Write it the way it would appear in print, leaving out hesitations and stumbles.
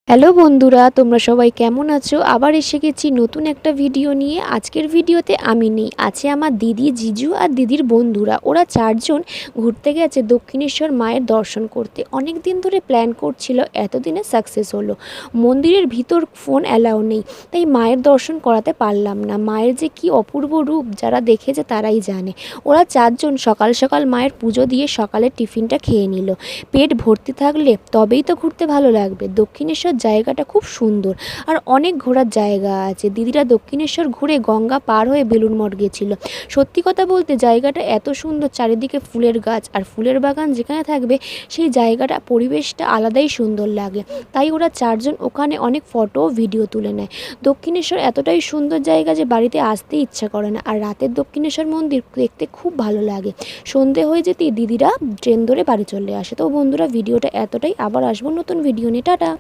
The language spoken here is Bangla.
হ্যালো বন্ধুরা, তোমরা সবাই কেমন আছো? আবার এসে গেছি নতুন একটা ভিডিও নিয়ে। আজকের ভিডিওতে আমি নেই, আছে আমার দিদি, জিজু আর দিদির বন্ধুরা। ওরা চারজন ঘুরতে গেছে দক্ষিণেশ্বর মায়ের দর্শন করতে। অনেক দিন ধরে প্ল্যান করছিল, এতদিনে সাকসেস হলো। মন্দিরের ভিতর ফোন অ্যালাউ নেই, তাই মায়ের দর্শন করাতে পারলাম না। মায়ের যে কি অপূর্ব রূপ, যারা দেখেছে তারাই জানে। ওরা চারজন সকাল সকাল মায়ের পুজো দিয়ে সকালের টিফিনটা খেয়ে নিল। পেট ভর্তি থাকলে তবেই তো ঘুরতে ভালো লাগবে। দক্ষিণেশ্বর জায়গাটা খুব সুন্দর আর অনেক ঘোরার জায়গা আছে। দিদিরা দক্ষিণেশ্বর ঘুরে গঙ্গা পার হয়ে বেলুড় মঠ গেছিল। সত্যি কথা বলতে জায়গাটা এত সুন্দর, চারিদিকে ফুলের গাছ আর ফুলের বাগান যেখানে থাকবে সেই জায়গাটা, পরিবেশটা আলাদাই সুন্দর লাগে। তাই ওরা চারজন ওখানে অনেক ফটো ও ভিডিও তুলে নেয়। দক্ষিণেশ্বর এতটাই সুন্দর জায়গা যে বাড়িতে আসতে ইচ্ছা করে না। আর রাতের দক্ষিণেশ্বর মন্দির দেখতে খুব ভালো লাগে। সন্ধে হয়ে যেতেই দিদিরা ট্রেন ধরে বাড়ি চলে আসে। তো বন্ধুরা, ভিডিওটা এতটাই। আবার আসবো নতুন ভিডিও নিয়ে। টাটা।